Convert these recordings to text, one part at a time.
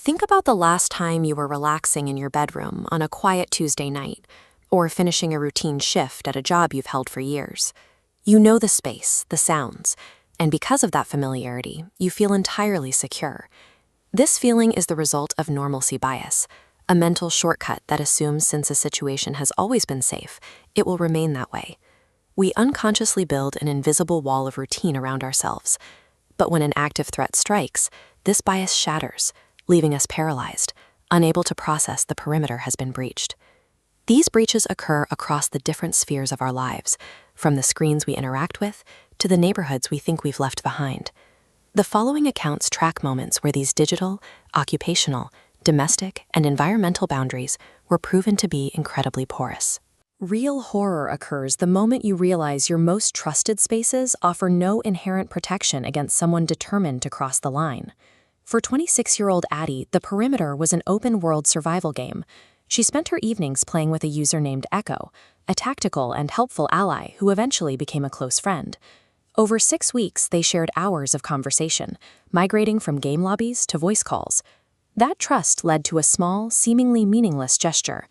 Think about the last time you were relaxing in your bedroom on a quiet Tuesday night, or finishing a routine shift at a job you've held for years. You know the space, the sounds, and because of that familiarity, you feel entirely secure. This feeling is the result of normalcy bias, a mental shortcut that assumes since a situation has always been safe, it will remain that way. We unconsciously build an invisible wall of routine around ourselves. But when an active threat strikes, this bias shatters, leaving us paralyzed, unable to process the perimeter has been breached. These breaches occur across the different spheres of our lives, from the screens we interact with to the neighborhoods we think we've left behind. The following accounts track moments where these digital, occupational, domestic, and environmental boundaries were proven to be incredibly porous. Real horror occurs the moment you realize your most trusted spaces offer no inherent protection against someone determined to cross the line. For 26-year-old Addie, the perimeter was an open-world survival game. She spent her evenings playing with a user named Echo, a tactical and helpful ally who eventually became a close friend. Over 6 weeks, they shared hours of conversation, migrating from game lobbies to voice calls. That trust led to a small, seemingly meaningless gesture.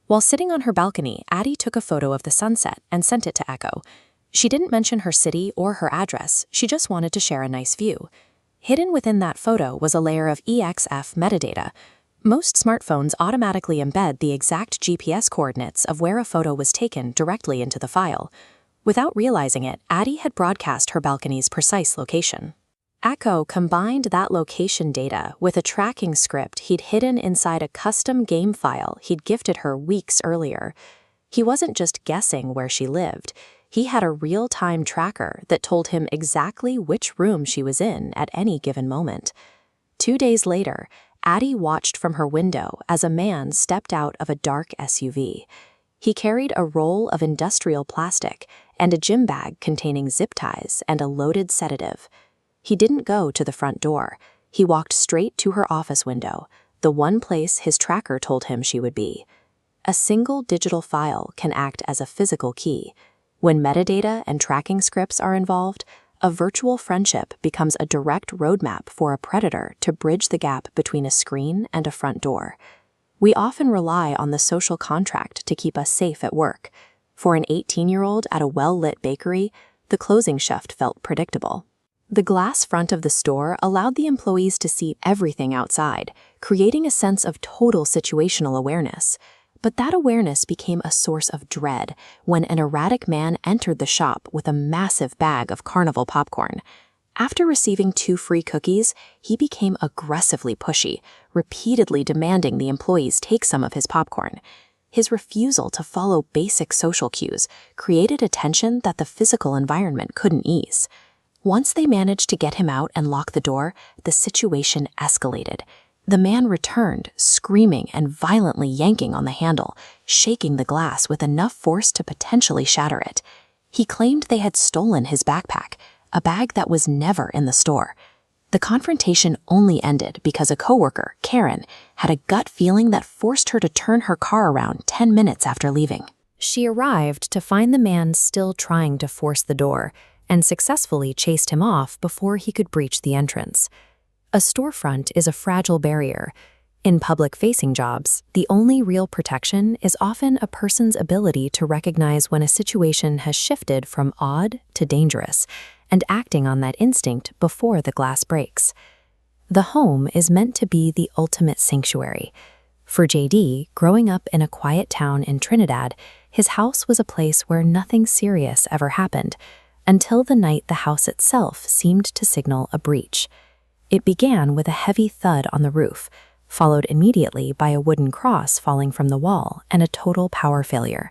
While sitting on her balcony, Addie took a photo of the sunset and sent it to Echo. She didn't mention her city or her address, she just wanted to share a nice view. Hidden within that photo was a layer of EXF metadata. Most smartphones automatically embed the exact GPS coordinates of where a photo was taken directly into the file. Without realizing it, Addie had broadcast her balcony's precise location. Echo combined that location data with a tracking script he'd hidden inside a custom game file he'd gifted her weeks earlier. He wasn't just guessing where she lived. He had a real-time tracker that told him exactly which room she was in at any given moment. 2 days later, Addie watched from her window as a man stepped out of a dark SUV. He carried a roll of industrial plastic and a gym bag containing zip ties and a loaded sedative. He didn't go to the front door. He walked straight to her office window, the one place his tracker told him she would be. A single digital file can act as a physical key. When metadata and tracking scripts are involved, a virtual friendship becomes a direct roadmap for a predator to bridge the gap between a screen and a front door. We often rely on the social contract to keep us safe at work. For an 18-year-old at a well-lit bakery, the closing shift felt predictable. The glass front of the store allowed the employees to see everything outside, creating a sense of total situational awareness. But that awareness became a source of dread when an erratic man entered the shop with a massive bag of carnival popcorn. After receiving 2 free cookies, he became aggressively pushy, repeatedly demanding the employees take some of his popcorn. His refusal to follow basic social cues created a tension that the physical environment couldn't ease. Once they managed to get him out and lock the door, the situation escalated. The man returned, screaming and violently yanking on the handle, shaking the glass with enough force to potentially shatter it. He claimed they had stolen his backpack, a bag that was never in the store. The confrontation only ended because a coworker, Karen, had a gut feeling that forced her to turn her car around 10 minutes after leaving. She arrived to find the man still trying to force the door and successfully chased him off before he could breach the entrance. A storefront is a fragile barrier. In public-facing jobs, the only real protection is often a person's ability to recognize when a situation has shifted from odd to dangerous, and acting on that instinct before the glass breaks. The home is meant to be the ultimate sanctuary. For JD, growing up in a quiet town in Trinidad, his house was a place where nothing serious ever happened, until the night the house itself seemed to signal a breach. It began with a heavy thud on the roof, followed immediately by a wooden cross falling from the wall and a total power failure.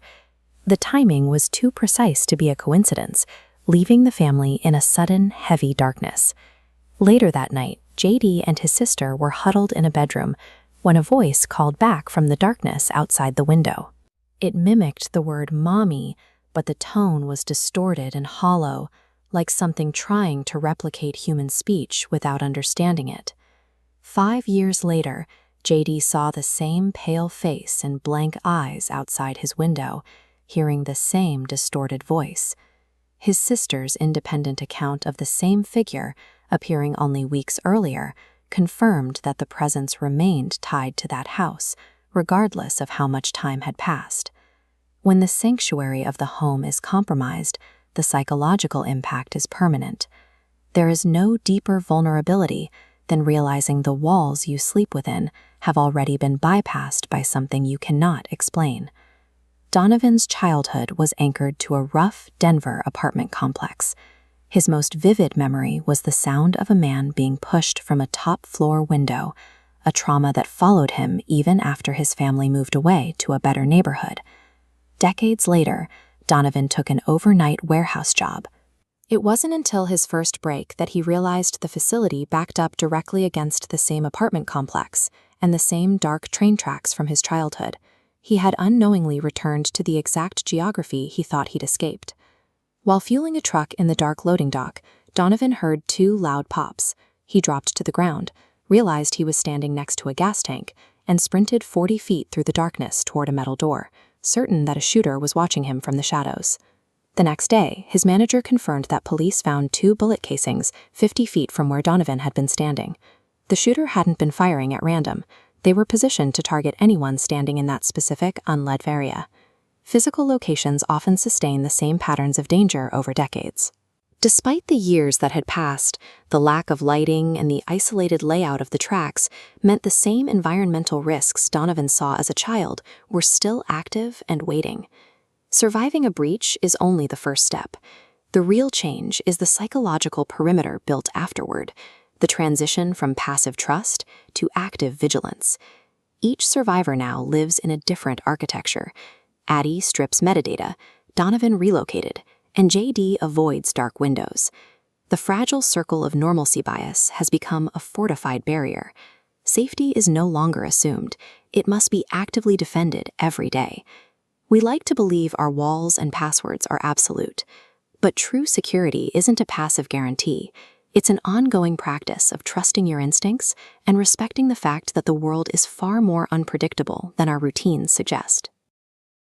The timing was too precise to be a coincidence, leaving the family in a sudden, heavy darkness. Later that night, JD and his sister were huddled in a bedroom when a voice called back from the darkness outside the window. It mimicked the word "mommy," but the tone was distorted and hollow, like something trying to replicate human speech without understanding it. 5 years later, JD saw the same pale face and blank eyes outside his window, hearing the same distorted voice. His sister's independent account of the same figure, appearing only weeks earlier, confirmed that the presence remained tied to that house, regardless of how much time had passed. When the sanctuary of the home is compromised, the psychological impact is permanent. There is no deeper vulnerability than realizing the walls you sleep within have already been bypassed by something you cannot explain. Donovan's childhood was anchored to a rough Denver apartment complex. His most vivid memory was the sound of a man being pushed from a top-floor window, a trauma that followed him even after his family moved away to a better neighborhood. Decades later, Donovan took an overnight warehouse job. It wasn't until his first break that he realized the facility backed up directly against the same apartment complex and the same dark train tracks from his childhood. He had unknowingly returned to the exact geography he thought he'd escaped. While fueling a truck in the dark loading dock, Donovan heard two loud pops. He dropped to the ground, realized he was standing next to a gas tank, and sprinted 40 feet through the darkness toward a metal door, certain that a shooter was watching him from the shadows. The next day, his manager confirmed that police found 2 bullet casings 50 feet from where Donovan had been standing. The shooter hadn't been firing at random. They were positioned to target anyone standing in that specific, unlit area. Physical locations often sustain the same patterns of danger over decades. Despite the years that had passed, the lack of lighting and the isolated layout of the tracks meant the same environmental risks Donovan saw as a child were still active and waiting. Surviving a breach is only the first step. The real change is the psychological perimeter built afterward, the transition from passive trust to active vigilance. Each survivor now lives in a different architecture. Addie strips metadata, Donovan relocated, and JD avoids dark windows. The fragile circle of normalcy bias has become a fortified barrier. Safety is no longer assumed. It must be actively defended every day. We like to believe our walls and passwords are absolute, but true security isn't a passive guarantee. It's an ongoing practice of trusting your instincts and respecting the fact that the world is far more unpredictable than our routines suggest.